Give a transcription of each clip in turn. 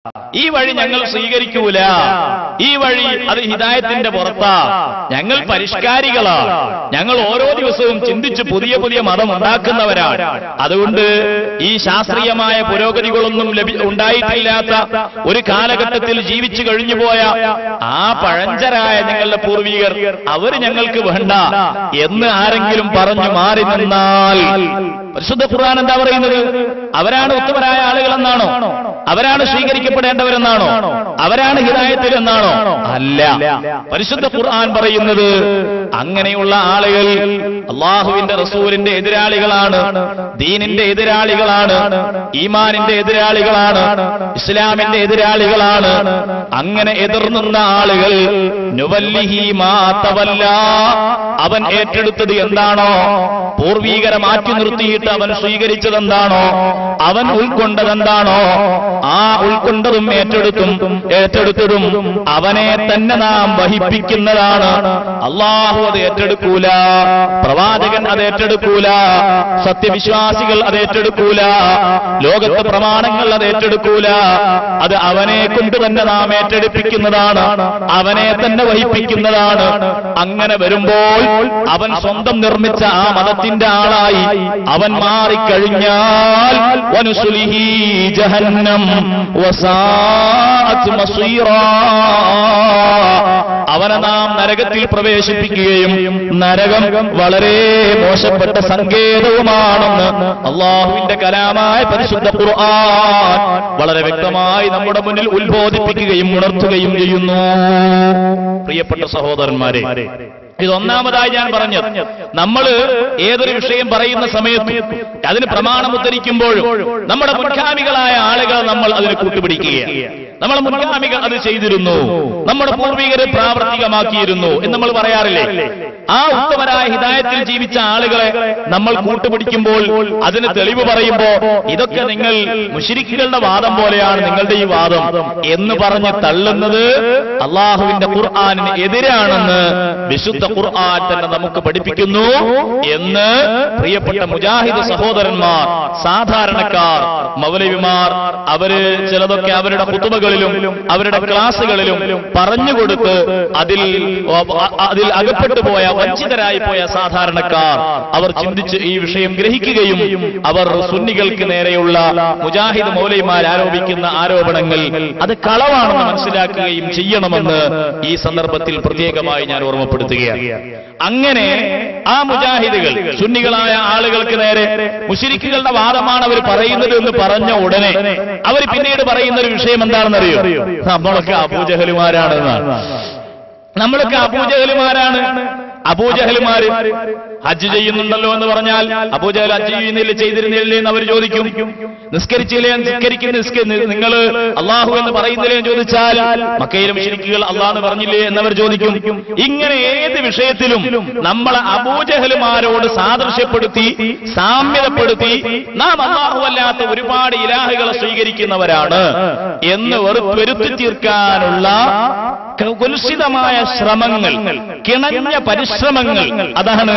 ഈ വഴി ഞങ്ങൾ സ്വീകരിക്കൂല, ഈ വഴി അത് ഹിദായത്തിന്റെ പുറത്താ, ഞങ്ങൾ പരിഷ്കാരികളാണ്, ഞങ്ങൾ ഓരോ ദിവസവും ചിന്തിച്ച് പുതിയ പുതിയ മതം ഉണ്ടാക്കുന്നവരാണ്. അതുകൊണ്ട് ഈ ശാസ്ത്രീയമായ പുരോഗതികളൊന്നും ഉണ്ടായിട്ടില്ലാത്ത ഒരു കാലഘട്ടത്തിൽ ജീവിച്ചു കഴിഞ്ഞുപോയ ആ പഴഞ്ചരായ ഞങ്ങളുടെ പൂർവികർ അവർ ഞങ്ങൾക്ക് വേണ്ട എന്ന് ആരെങ്കിലും പറഞ്ഞു മാറി നിന്നാൽ പരിശുദ്ധ ഖുർആൻ എന്താ പറയുന്നത്? അവരാണ് ഉത്തമരായ ആളുകളെന്നാണോ? അവരാണ് സ്വീകരിക്കപ്പെടേണ്ടവരെന്നാണോ? അവരാണ് ഹിദായത്തിൽ എന്നാണോ? അല്ല. പരിശുദ്ധ ഖുർആൻ പറയുന്നത് അങ്ങനെയുള്ള ആളുകൾ അല്ലാഹുവിന്റെ റസൂലിന്റെ എതിരാളികളാണ്, ദീനിന്റെ എതിരാളികളാണ്, ഈമാനിന്റെ എതിരാളികളാണ്, ഇസ്ലാമിന്റെ എതിരാളികളാണ്. അങ്ങനെ എതിർനിന്ന ആളുകൾ നുവല്ലിഹി മാ തവല്ലാ, അവൻ ഏറ്റെടുത്തത് എന്താണോ, പൂർവീകരെ മാറ്റി നിർത്തിയിട്ട് അവൻ സ്വീകരിച്ചത് എന്താണോ, അവൻ ഉൾക്കൊണ്ടതെന്താണോ, ആ ഉൾക്കൊണ്ടതും ഏറ്റെടുത്തതും അവനെ തന്നെ നാം വഹിപ്പിക്കുന്നതാണ്. അല്ലാഹു അത് ഏറ്റെടുക്കൂല, പ്രവാചകൻ അത് ഏറ്റെടുക്കൂല, സത്യവിശ്വാസികൾ അത് ഏറ്റെടുക്കൂല, ലോകത്തെ പ്രമാണങ്ങൾ അത് ഏറ്റെടുക്കൂല. അത് അവനെ കൊണ്ട് തന്നെ നാം ഏറ്റെടുപ്പിക്കുന്നതാണ്, അവനെ തന്നെ വഹിപ്പിക്കുന്നതാണ്. അങ്ങനെ വരുമ്പോൾ അവൻ സ്വന്തം നിർമ്മിച്ച ആ മതത്തിന്റെ ആളായി അവൻ മാറിക്കഴിഞ്ഞാൽ വനുസുലിഹി ജഹന്നം വസാഅത് മസീറാ, അവനെ നാം നരകത്തിൽ പ്രവേശിപ്പിക്കുകയും നരകം വളരെ മോശപ്പെട്ട സങ്കേതവുമാണെന്ന് അല്ലാഹുവിന്റെ കലാമായ പരിശുദ്ധ ഖുർആൻ വളരെ വ്യക്തമായി നമ്മുടെ മുന്നിൽ ഉത്ബോധിപ്പിക്കുകയും ഉണർത്തുകയും ചെയ്യുന്നു. പ്രിയപ്പെട്ട സഹോദരന്മാരെ, ഇതൊന്നാമതായി ഞാൻ പറഞ്ഞത്, നമ്മൾ ഏതൊരു വിഷയം പറയുന്ന സമയത്ത് അതിന് പ്രമാണം ഉദ്ധരിക്കുമ്പോഴും നമ്മുടെ മുൻഗാമികളായ ആളുകളെ നമ്മൾ അതിനെ കൂട്ടുപിടിക്കുകയാണ്. നമ്മളെ മുൻഗാമികൾ അത് ചെയ്തിരുന്നു, നമ്മുടെ പൂർവികരെ പ്രാവർത്തികമാക്കിയിരുന്നു എന്ന് നമ്മൾ പറയാറില്ലേ? ആ ഉത്തമരായ ഹിദായത്തിൽ ജീവിച്ച ആളുകളെ നമ്മൾ കൂട്ടുപിടിക്കുമ്പോൾ അതിന് തെളിവ് പറയുമ്പോ ഇതൊക്കെ നിങ്ങൾ മുശ്രിക്കുകളുടെ വാദം പോലെയാണ് നിങ്ങളുടെ ഈ വാദം എന്ന് പറഞ്ഞ് തള്ളുന്നത് അള്ളാഹുവിന്റെ ഖുർആനിന് എതിരാണെന്ന് വിശുദ്ധ ഖുർആൻ തന്നെ നമുക്ക് പഠിപ്പിക്കുന്നു എന്ന് പ്രിയപ്പെട്ട മുജാഹിദ് സഹോദരന്മാർ, സാധാരണക്കാർ, മൗലവിമാർ അവര് ചിലതൊക്കെ അവരുടെ ഖുതുബകളിലും അവരുടെ ക്ലാസുകളിലും പറഞ്ഞുകൊടുത്ത് അതിൽ അകപ്പെട്ടു പോയ, വഞ്ചിതരായി പോയ സാധാരണക്കാർ അവർ ചിന്തിച്ച് ഈ വിഷയം ഗ്രഹിക്കുകയും അവർ സുന്നികൾക്ക് നേരെയുള്ള മുജാഹിദ് മൗലവിമാർ ആരോപിക്കുന്ന ആരോപണങ്ങൾ അത് കളവാണെന്ന് മനസ്സിലാക്കുകയും ചെയ്യണമെന്ന് ഈ സന്ദർഭത്തിൽ പ്രത്യേകമായി ഞാൻ ഓർമ്മപ്പെടുത്തുകയാണ്. അങ്ങനെ ആ മുജാഹിദുകൾ സുന്നികളായ ആളുകൾക്ക് നേരെ മുശ്രിക്കുകളുടെ വാദമാണ് അവർ പറയുന്നത് എന്ന് പറഞ്ഞ ഉടനെ അവർ പിന്നീട് പറയുന്ന ഒരു വിഷയം എന്താണെന്നറിയോ? നമ്മളൊക്കെ അബൂജഹലുമാരാണെന്നാണ്. നമ്മളൊക്കെ അബൂജഹലുമാരാണ്. അബൂജഹലുമാര് ഹജ്ജ് ചെയ്യുന്നുണ്ടല്ലോ എന്ന് പറഞ്ഞാൽ അബൂജഹൽ ഹജ്ജ് ചെയ്തിരുന്നില്ലേ എന്ന് അവർ ചോദിക്കും. നിസ്കരിച്ചില്ലേ, നിങ്ങൾ അള്ളാഹു എന്ന് പറയുന്നില്ലേ എന്ന് ചോദിച്ചാൽ മക്കയിലെ മുശ്രിക്കുകൾ അള്ളാഹ് എന്ന് പറഞ്ഞില്ലേ എന്നവർ ചോദിക്കും. ഇങ്ങനെ ഏത് വിഷയത്തിലും നമ്മളെ അബൂജഹലുമാരോട് സാദൃശ്യപ്പെടുത്തി, സാമ്യതപ്പെടുത്തി നാം അള്ളാഹു അല്ലാത്ത ഒരുപാട് ഇലാഹുകളെ സ്വീകരിക്കുന്നവരാണ് എന്ന് വരുത്തി തീർക്കാനുള്ള കുൽസിതമായ ശ്രമങ്ങൾ, കിണഞ്ഞ പരിശ്രമങ്ങൾ, അതാണ്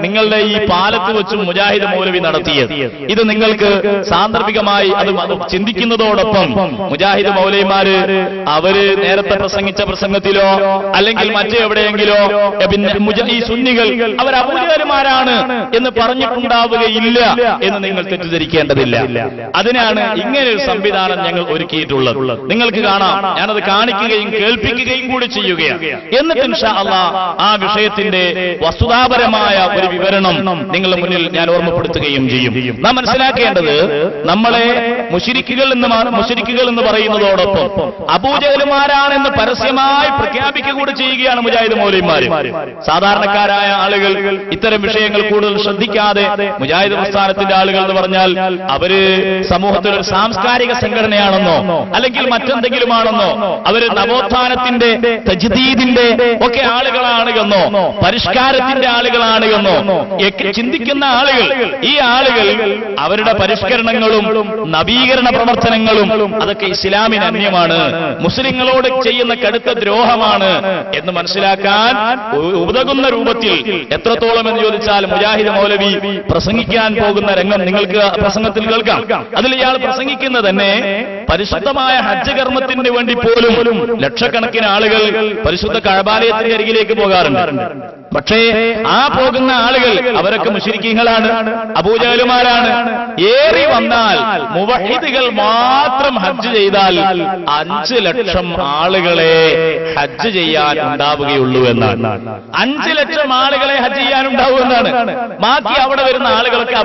നിങ്ങളുടെ ഈ പാലത്ത് വെച്ചും മുജാഹിദ് മൗലവി നടത്തിയത്. ഇത് നിങ്ങൾക്ക് സാന്ദർഭികമായി അത് ചിന്തിക്കുന്നതോടൊപ്പം മുജാഹിദ് മൗലവിമാര് അവര് നേരത്തെ പ്രസംഗിച്ച പ്രസംഗത്തിലോ അല്ലെങ്കിൽ മറ്റെവിടെയെങ്കിലോ പിന്നെ ഈ സുന്നികൾ അവർ അബൂജഹലുമാരാണ് എന്ന് പറഞ്ഞിട്ടുണ്ടാവുകയില്ല എന്ന് നിങ്ങൾ തെറ്റിദ്ധരിക്കേണ്ടതില്ല. അതിനാണ് ഇങ്ങനെ ഒരു സംവിധാനം ഞങ്ങൾ ഒരുക്കിയിട്ടുള്ളത്. നിങ്ങൾക്ക് കാണാം, ഞാനത് കാണിക്കുകയും കേൾപ്പിക്കുകയും കൂടി ചെയ്യുകയാണ്. എന്നിട്ട് ഇൻഷാ അല്ലാഹ് ആ വിഷയത്തിന്റെ വസ്തുതാപരമായ ഒരു വിവരണം നിങ്ങളുടെ മുന്നിൽ ഞാൻ ഓർമ്മപ്പെടുത്തുകയും ചെയ്യും. നാം മനസ്സിലാക്കേണ്ടത്, നമ്മളെ മുശ്രിക്കുകൾ എന്ന് പറയുന്നതോടൊപ്പം അബൂജഹലുമാരാണെന്ന് പരസ്യമായി പ്രഖ്യാപിക്കുക കൂടി ചെയ്യുകയാണ് മുജാഹിദ് മൗലവിമാര്. സാധാരണക്കാരായ ആളുകൾ ഇത്തരം വിഷയങ്ങൾ കൂടുതൽ ശ്രദ്ധിക്കാതെ മുജാഹിദ് പ്രസ്ഥാനത്തിന്റെ ആളുകൾ എന്ന് പറഞ്ഞാൽ അവര് സമൂഹത്തിൽ ഒരു സാംസ്കാരിക സംഘടനയാണെന്നോ അല്ലെങ്കിൽ മറ്റെന്തെങ്കിലുമാണെന്നോ, അവര് നവോത്ഥാനത്തിന്റെ, തജ്ദീദിന്റെ ഒക്കെ ആളുകളാണ് എന്നോ പരിഷ്കാരത്തിന്റെ ആളുകളാണ് എന്നോ ചിന്തിക്കുന്ന ആളുകൾ, ഈ ആളുകൾ അവരുടെ പരിഷ്കരണങ്ങളും നവീകരണ പ്രവർത്തനങ്ങളും അതൊക്കെ ഇസ്ലാമിന് അന്യമാണ്, മുസ്ലിങ്ങളോട് ചെയ്യുന്ന കടുത്ത ദ്രോഹമാണ് എന്ന് മനസ്സിലാക്കാൻ ഉതകുന്ന രൂപത്തിൽ എത്രത്തോളം എന്ന് ചോദിച്ചാൽ മുജാഹിദ് മൗലവി പ്രസംഗിക്കാൻ പോകുന്ന രംഗം നിങ്ങൾക്ക് പ്രസംഗത്തിൽ കേൾക്കാം. അതിൽ ഇയാൾ പ്രസംഗിക്കുന്നത് തന്നെ പരിശുദ്ധമായ ഹജ്ജ് കർമ്മത്തിന് വേണ്ടി പോലും ലക്ഷക്കണക്കിന് ആളുകൾ പരിശുദ്ധ കഅബാലയത്തിന്റെ അരികിലേക്ക് പോകാറുണ്ട്. പക്ഷേ ആ പോകുന്ന ആളുകൾ അവരൊക്കെ മുശ്രിക്കീങ്ങളാണ്, അബൂജഹലുമാരാണ്. ഏറി വന്നാൽ മുവഹിദുകൾ മാത്രം ഹജ്ജ് ചെയ്താൽ 5 ലക്ഷം ആളുകളെ ഹജ്ജ് ചെയ്യാൻ ഉണ്ടാവുകയുള്ളൂ എന്നാണ്. 5 ലക്ഷം ആളുകളെ ഹജ്ജ് ചെയ്യാനുണ്ടാവും എന്നാണ്. ബാക്കി അവിടെ വരുന്ന ആളുകളൊക്കെ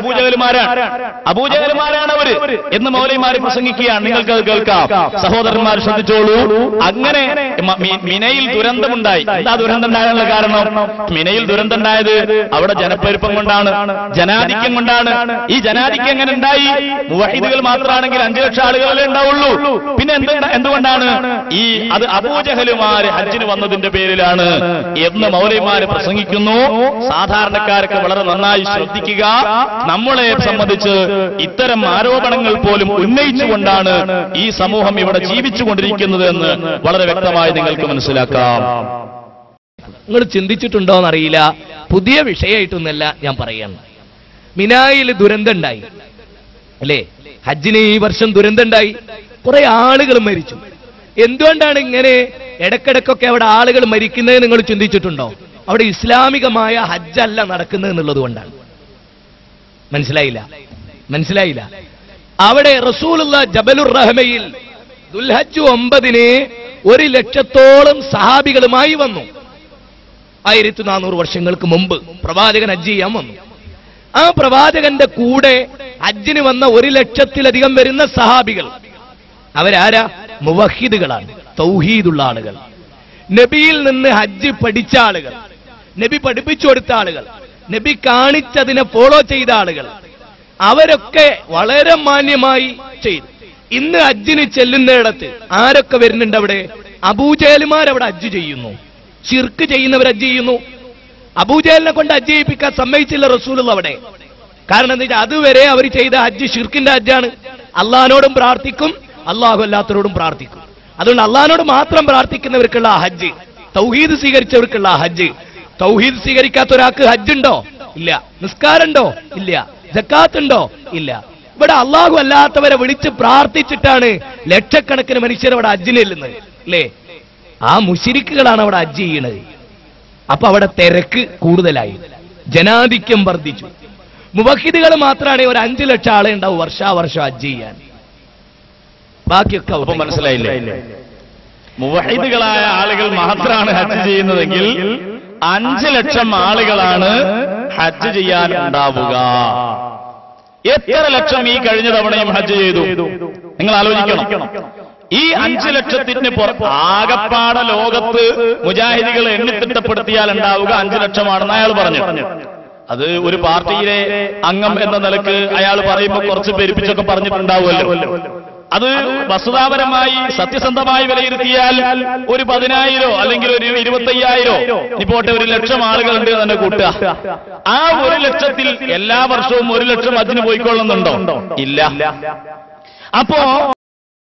അബൂജഹലുമാരാണ് അവര് എന്ന് മൗലവിമാർ പ്രസംഗിക്കുകയാണ്. നിങ്ങൾക്കത് കേൾക്കാം. സഹോദരന്മാർ ശ്രദ്ധിച്ചോളൂ. അങ്ങനെ മിനയിൽ ദുരന്തമുണ്ടായി. എന്താ ദുരന്തം ഉണ്ടാകാനുള്ള കാരണം? മിനയിൽ ദുരന്തം ഉണ്ടായത് അവിടെ ജനപ്പെരുപ്പം കൊണ്ടാണ്, ജനാധിക്യം കൊണ്ടാണ്. ഈ ജനാധിക്യം എങ്ങനെ ഉണ്ടായി? മുവഹിദുകൾ മാത്രമാണെങ്കിൽ 5 ലക്ഷം ആളുകളല്ലേ ഉണ്ടാവുള്ളൂ. പിന്നെ എന്തുകൊണ്ടാണ്? അത് അബൂജഹലുമാര് ഹജ്ജിന് വന്നതിന്റെ പേരിലാണ് എന്ന് മൗലവിമാര് പ്രസംഗിക്കുന്നു. സാധാരണക്കാരൊക്കെ വളരെ നന്നായി ശ്രദ്ധിക്കുക. നമ്മളെ സംബന്ധിച്ച് ഇത്തരം ആരോപണങ്ങൾ പോലും ഉന്നയിച്ചുകൊണ്ടാണ് ഈ സമൂഹം ഇവിടെ ജീവിച്ചുകൊണ്ടിരിക്കുന്നത് എന്ന് വളരെ വ്യക്തമായി നിങ്ങൾക്ക് മനസ്സിലാക്കാം. നിങ്ങൾ ചിന്തിച്ചിട്ടുണ്ടോ എന്നറിയില്ല, പുതിയ വിഷയമായിട്ടൊന്നല്ല ഞാൻ പറയുന്നു. മിനായിൽ ദുരന്തം ഉണ്ടായി അല്ലേ? ഹജ്ജിന് ഈ വർഷം ദുരന്തം ഉണ്ടായി, കുറെ ആളുകൾ മരിച്ചു. എന്തുകൊണ്ടാണ് ഇങ്ങനെ ഇടക്കിടക്കൊക്കെ അവിടെ ആളുകൾ മരിക്കുന്നത് നിങ്ങൾ ചിന്തിച്ചിട്ടുണ്ടോ? അവിടെ ഇസ്ലാമികമായ ഹജ്ജല്ല നടക്കുന്നത് എന്നുള്ളത് കൊണ്ടാണ്. മനസ്സിലായില്ല. അവിടെ റസൂലുള്ള ജബലുർ റഹ്മയിൽ ദുൽഹജ്ജ് 9 1 ലക്ഷത്തോളം സഹാബികളുമായി വന്നു. 1400 വർഷങ്ങൾക്ക് മുമ്പ് പ്രവാചകൻ ഹജ്ജ് ചെയ്യാൻ വന്നു. ആ പ്രവാചകന്റെ കൂടെ ഹജ്ജിന് വന്ന 1 ലക്ഷത്തിലധികം വരുന്ന സഹാബികൾ അവരാരാ? മുവഹിദുകളാണ്, തൗഹീദുള്ള ആളുകൾ, നബിയിൽ നിന്ന് ഹജ്ജ് പഠിച്ച ആളുകൾ, നബി പഠിപ്പിച്ചു കൊടുത്ത ആളുകൾ, നബി കാണിച്ചതിനെ ഫോളോ ചെയ്ത ആളുകൾ. അവരൊക്കെ വളരെ മാന്യമായി ചെയ്തു. ഇന്ന് ഹജ്ജിന് ചെല്ലുന്നിടത്ത് ആരൊക്കെ വരുന്നുണ്ട്? അവിടെ അബൂജഹലുമാർ അവിടെ ഹജ്ജ് ചെയ്യുന്നു, ശിർക്ക് ചെയ്യുന്നവർ ഹജ്ജ് ചെയ്യുന്നു. അബൂജഹലിനെ കൊണ്ട് ഹജ്ജ് ചെയ്യിപ്പിക്കാൻ സമ്മതിച്ചില്ല റസൂലുള്ള അവിടെ. കാരണം എന്താ വെച്ചാൽ അതുവരെ അവർ ചെയ്ത ഹജ്ജ് ഷിർക്കിന്റെ ഹജ്ജാണ്. അള്ളാഹിനോടും പ്രാർത്ഥിക്കും, അള്ളാഹു അല്ലാത്തവരോടും പ്രാർത്ഥിക്കും. അതുകൊണ്ട് അള്ളാഹിനോട് മാത്രം പ്രാർത്ഥിക്കുന്നവർക്കുള്ള ഹജ്ജ്, തൗഹീദ് സ്വീകരിച്ചവർക്കുള്ള ഹജ്ജ്. തൗഹീദ് സ്വീകരിക്കാത്ത ഒരാൾക്ക് ഹജ്ജ് ഉണ്ടോ? ഇല്ല. നിസ്കാരമുണ്ടോ? ഇല്ല. സക്കാത്ത് ഉണ്ടോ? ഇല്ല. ഇവിടെ അള്ളാഹു അല്ലാത്തവരെ വിളിച്ച് പ്രാർത്ഥിച്ചിട്ടാണ് ലക്ഷക്കണക്കിന് മനുഷ്യർ അവിടെ ഹജ്ജിന് ചെല്ലുന്നത് അല്ലേ? ആ മുശ്രിക്കുകളാണ് അവിടെ ഹജ്ജ് ചെയ്യണത്. അപ്പൊ അവിടെ തിരക്ക് കൂടുതലായി, ജനാധിക്യം വർദ്ധിച്ചു. മുവഹിദുകൾ മാത്രമാണ് ഒരു 5 ലക്ഷം ആളെ ഉണ്ടാവും വർഷാവർഷം ഹജ്ജ് ചെയ്യാൻ. ബാക്കിയൊക്കെ മനസ്സിലായില്ലേ? മുവഹിദുകളായ ആളുകൾ മാത്രമാണ് ഹജ്ജ് ചെയ്യുന്നതെങ്കിൽ 5 ലക്ഷം ആളുകളാണ് ഹജ്ജ് ചെയ്യാൻ ഉണ്ടാവുക. എത്ര ലക്ഷം ഈ കഴിഞ്ഞ തവണയും ഹജ്ജ് ചെയ്തു? നിങ്ങൾ ആലോചിക്കണം. ഈ 5 ലക്ഷത്തിന് ആകപ്പാട ലോകത്ത് മുജാഹിദികൾ എണ്ണിത്തിട്ടപ്പെടുത്തിയാൽ ഉണ്ടാവുക 5 ലക്ഷമാണെന്ന് അയാൾ പറഞ്ഞു. അത് ഒരു പാർട്ടിയിലെ അംഗം എന്ന നിലക്ക് അയാൾ പറയുമ്പോൾ കുറച്ച് പെരുപ്പിച്ചൊക്കെ പറഞ്ഞിട്ടുണ്ടാവുമല്ലോ. അത് വസ്തുതാപരമായി സത്യസന്ധമായി വിലയിരുത്തിയാൽ ഒരു 10,000 അല്ലെങ്കിൽ ഒരു 25,000 ഇപ്പോട്ടെ 1 ലക്ഷം ആളുകളുണ്ട് തന്നെ കൂട്ടുക. ആ 1 ലക്ഷത്തിൽ എല്ലാ വർഷവും 1 ലക്ഷം ഹജ്ജിന് പോയിക്കൊള്ളുന്നുണ്ടോ? ഇല്ല. അപ്പോ